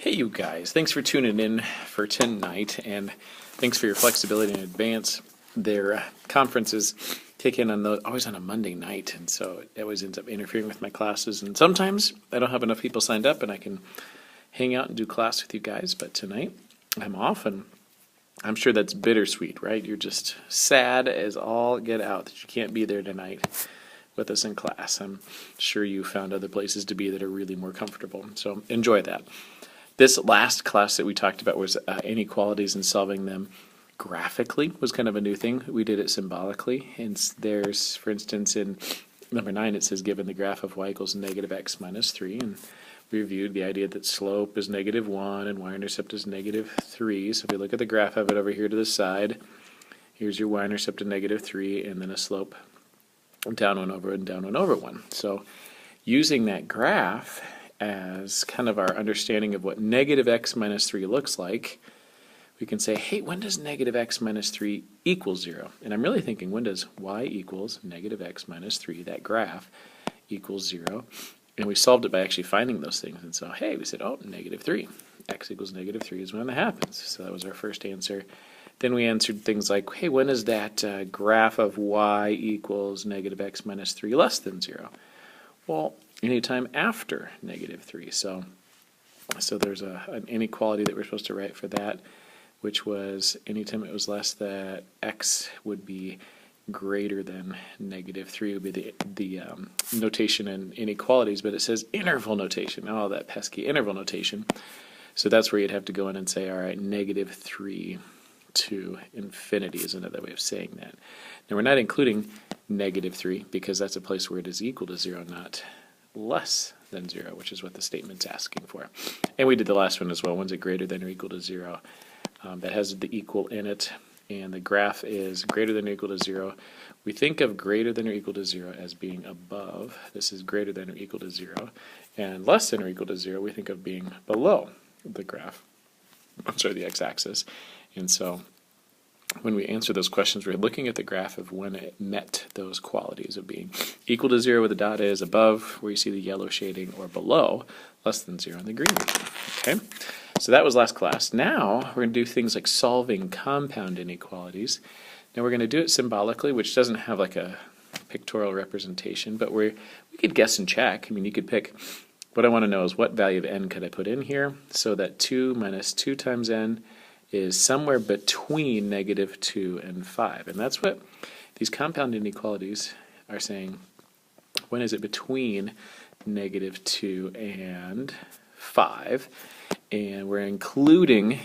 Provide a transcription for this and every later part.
Hey you guys, thanks for tuning in for tonight, and thanks for your flexibility in advance. Their conferences kick in always on a Monday night, and so it always ends up interfering with my classes, and sometimes I don't have enough people signed up and I can hang out and do class with you guys, but tonight I'm off, and I'm sure that's bittersweet, right? You're just sad as all get out that you can't be there tonight with us in class. I'm sure you found other places to be that are really more comfortable, so enjoy that. This last class that we talked about was inequalities and solving them graphically was kind of a new thing. We did it symbolically, and there's, for instance, in number 9 it says given the graph of y equals negative x minus 3, and we reviewed the idea that slope is negative 1 and y-intercept is negative 3. So if you look at the graph of it over here to the side, here's your y-intercept of negative 3 and then a slope down 1 over and down 1 over 1. So using that graph as kind of our understanding of what negative x minus 3 looks like, we can say, hey, when does negative x minus 3 equal 0? And I'm really thinking, when does y equals negative x minus 3, that graph, equals 0? And we solved it by actually finding those things. And so, hey, we said, oh, negative 3. X equals negative 3 is when that happens. So that was our first answer. Then we answered things like, hey, when is that graph of y equals negative x minus 3 less than 0? Well, anytime after negative 3. So there's an inequality that we're supposed to write for that, which was anytime it was less than x would be greater than negative 3 would be the notation in inequalities, but it says interval notation. Oh, that pesky interval notation. So that's where you'd have to go in and say, all right, negative 3 to infinity is another way of saying that. Now we're not including negative 3 because that's a place where it is equal to 0, not less than 0, which is what the statement's asking for. And we did the last one as well. When's it greater than or equal to 0? That has the equal in it, and the graph is greater than or equal to 0. We think of greater than or equal to 0 as being above. This is greater than or equal to 0. And less than or equal to 0 we think of being below the graph. I'm sorry, the x-axis. And so when we answer those questions, we're looking at the graph of when it met those qualities of being equal to 0 where the dot is, above where you see the yellow shading, or below, less than 0 in the green region. Okay, so that was last class. Now we're going to do things like solving compound inequalities. Now we're going to do it symbolically, which doesn't have like a pictorial representation, but we could guess and check. I mean, you could pick, what I want to know is what value of n could I put in here so that 2 minus 2 times n is somewhere between negative 2 and 5. And that's what these compound inequalities are saying. When is it between negative 2 and 5? And we're including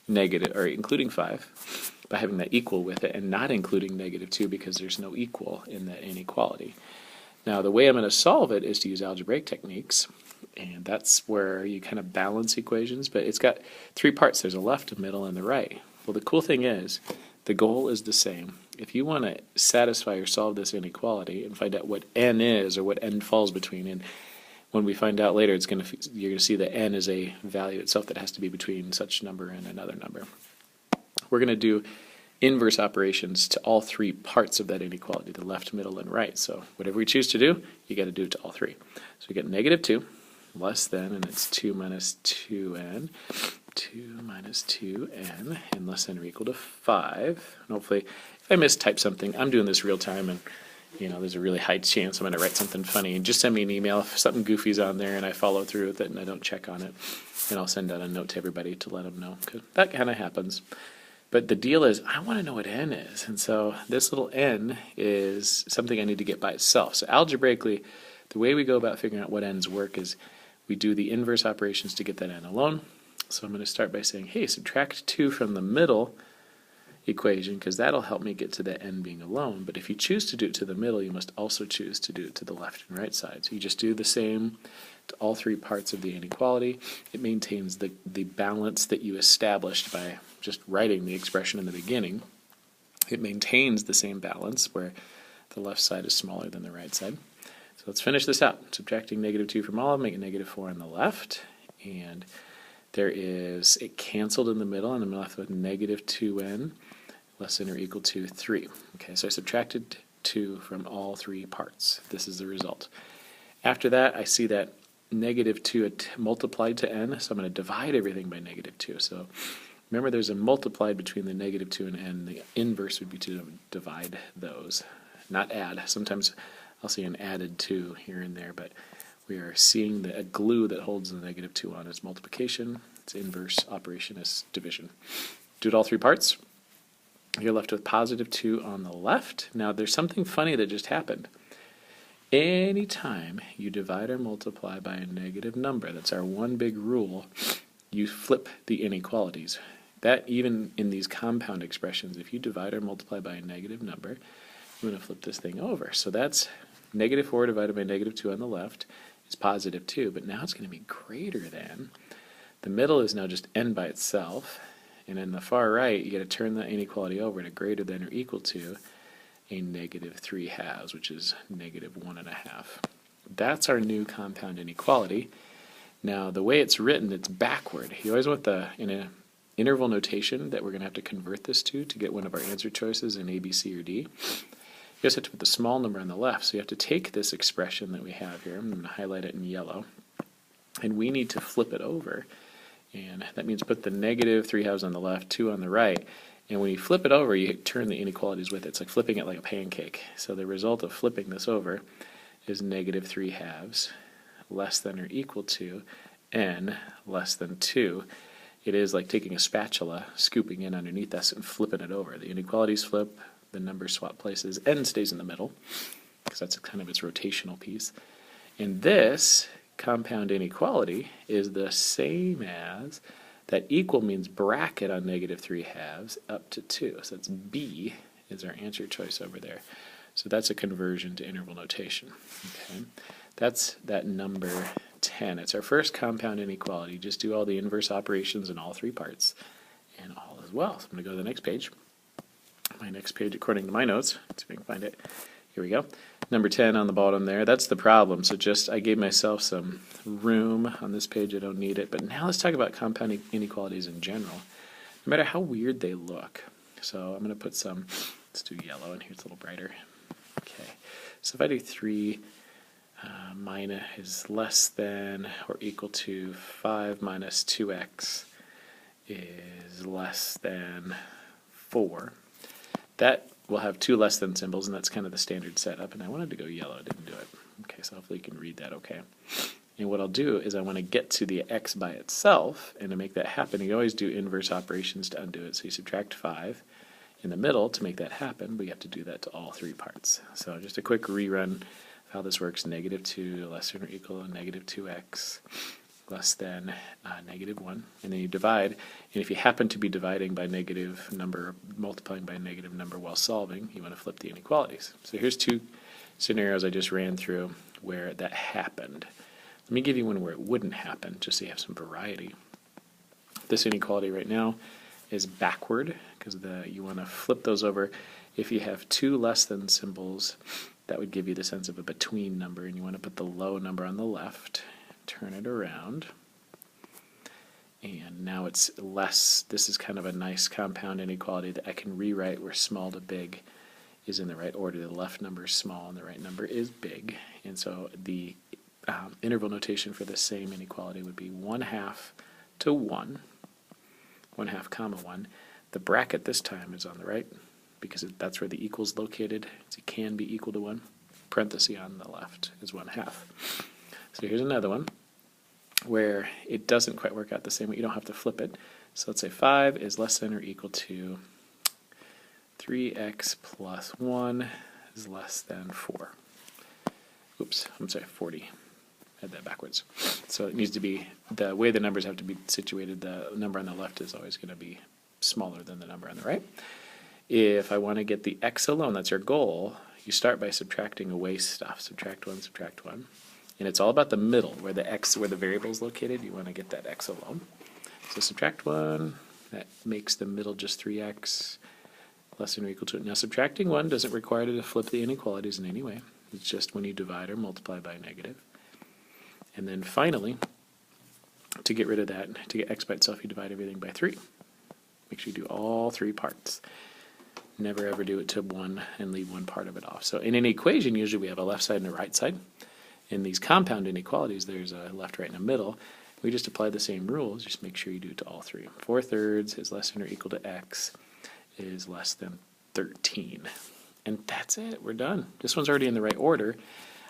including 5 by having that equal with it, and not including negative 2 because there's no equal in that inequality. Now the way I'm going to solve it is to use algebraic techniques, and that's where you kind of balance equations, but it's got 3 parts. There's a left, a middle, and the right. Well, the cool thing is the goal is the same. If you want to satisfy or solve this inequality and find out what n is, or what n falls between, and when we find out later, you're going to see that n is a value itself that has to be between such number and another number. We're going to do inverse operations to all 3 parts of that inequality, the left, middle, and right. So whatever we choose to do, you got to do it to all 3. So we get negative 2 less than, and it's 2 minus 2n, 2 minus 2n, and less than or equal to 5. And hopefully, if I mistype something, I'm doing this real time, and there's a really high chance I'm going to write something funny. And just send me an email if something goofy's on there and I follow through with it and I don't check on it, and I'll send out a note to everybody to let them know, because that kind of happens. But the deal is, I want to know what n is, and so this little n is something I need to get by itself. So algebraically, the way we go about figuring out what n's work is we do the inverse operations to get that n alone. So I'm going to start by saying, hey, subtract 2 from the middle equation, because that'll help me get to the n being alone. But if you choose to do it to the middle, you must also choose to do it to the left and right side. So you just do the same to all 3 parts of the inequality. It maintains the balance that you established by just writing the expression in the beginning. It maintains the same balance where the left side is smaller than the right side. So let's finish this out. Subtracting negative 2 from all of them, make it negative 4 on the left. And there is, it canceled in the middle, and I'm left with negative 2n less than or equal to 3. Okay, so I subtracted 2 from all 3 parts. This is the result. After that, I see that negative 2 multiplied to n, so I'm going to divide everything by negative 2. So remember, there's a multiplied between the negative 2 and n. The inverse would be to divide those, not add. Sometimes I'll see an added 2 here and there, but we are seeing a glue that holds the negative 2 on is multiplication. Its inverse operation is division. Do it all three parts. You're left with positive 2 on the left. Now, there's something funny that just happened. Anytime you divide or multiply by a negative number, that's our one big rule, you flip the inequalities. That even in these compound expressions, if you divide or multiply by a negative number, you want to flip this thing over. So that's negative 4 divided by negative 2 on the left is positive 2, but now it's going to be greater than. The middle is now just n by itself, and in the far right, you got to turn the inequality over to greater than or equal to a negative 3/2, which is negative 1.5. That's our new compound inequality. Now, the way it's written, it's backward. You always want in an interval notation that we're going to have to convert this to get one of our answer choices in A, B, C, or D. You just have to put the small number on the left. So you have to take this expression that we have here. I'm going to highlight it in yellow. And we need to flip it over. And that means put the negative 3/2 on the left, 2 on the right. And when you flip it over, you turn the inequalities with it. It's like flipping it like a pancake. So the result of flipping this over is negative 3/2 less than or equal to n less than 2. It is like taking a spatula, scooping in underneath us, and flipping it over. The inequalities flip, the numbers swap places, n stays in the middle, because that's kind of its rotational piece. And this compound inequality is the same as that equal means bracket on negative 3/2 up to 2. So that's B is our answer choice over there. So that's a conversion to interval notation. Okay, that's that number 10. It's our first compound inequality. Just do all the inverse operations in all three parts, and all is well. So I'm going to go to the next page. My next page, according to my notes. Let's see if I can find it. Here we go. Number 10 on the bottom there. That's the problem. So I gave myself some room on this page. I don't need it. But now let's talk about compound inequalities in general, no matter how weird they look. So I'm going to put some, let's do yellow, and here's a little brighter. Okay. So if I do 3 minus is less than or equal to 5 minus 2x is less than 4. That will have two less than symbols, and that's kind of the standard setup. And I wanted to go yellow, I didn't do it. Okay, so hopefully you can read that okay. And what I'll do is I want to get to the x by itself, and to make that happen, you always do inverse operations to undo it. So you subtract 5 in the middle to make that happen, but you have to do that to all three parts. So just a quick rerun of how this works. Negative 2 less than or equal to negative 2x less than negative 1, and then you divide, and if you happen to be dividing by negative number, multiplying by a negative number while solving, you want to flip the inequalities. So here's two scenarios I just ran through where that happened. Let me give you one where it wouldn't happen, just so you have some variety. This inequality right now is backward, because you want to flip those over. If you have two less than symbols, that would give you the sense of a between number, and you want to put the low number on the left. Turn it around, and now it's less. This is kind of a nice compound inequality that I can rewrite where small to big is in the right order. The left number is small and the right number is big, and so the interval notation for the same inequality would be 1/2 to 1, 1/2 comma 1. The bracket this time is on the right because that's where the equal is located. It can be equal to 1. Parenthesis on the left is 1/2. So here's another one where it doesn't quite work out the same way. You don't have to flip it. So let's say 5 is less than or equal to 3x plus 1 is less than 4. Oops, I'm sorry, 40. I had that backwards. So it needs to be, the way the numbers have to be situated, the number on the left is always going to be smaller than the number on the right. If I want to get the x alone, that's our goal, you start by subtracting away stuff. Subtract 1, subtract 1. And it's all about the middle, where the variable is located. You want to get that x alone. So subtract 1, that makes the middle just 3x, less than or equal to it. Now subtracting 1 doesn't require you to flip the inequalities in any way. It's just when you divide or multiply by a negative. And then finally, to get rid of that, to get x by itself, you divide everything by 3. Make sure you do all three parts. Never ever do it to 1 and leave one part of it off. So in an equation, usually we have a left side and a right side. In these compound inequalities, there's a left, right, and a middle. We just apply the same rules, just make sure you do it to all three. 4/3 is less than or equal to x is less than 13. And that's it, we're done. This one's already in the right order.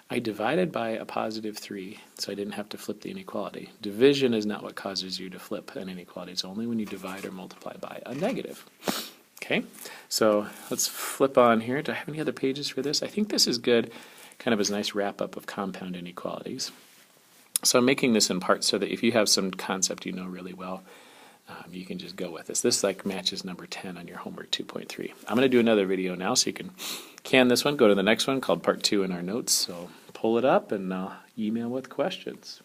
I divided by a positive 3, so I didn't have to flip the inequality. Division is not what causes you to flip an inequality. It's only when you divide or multiply by a negative. Okay, so let's flip on here. Do I have any other pages for this? I think this is good, kind of as a nice wrap-up of compound inequalities. So I'm making this in part so that if you have some concept you know really well, you can just go with this. This like matches number 10 on your homework 2.3. I'm going to do another video now so you can this one, go to the next one called part 2 in our notes. So pull it up and email with questions.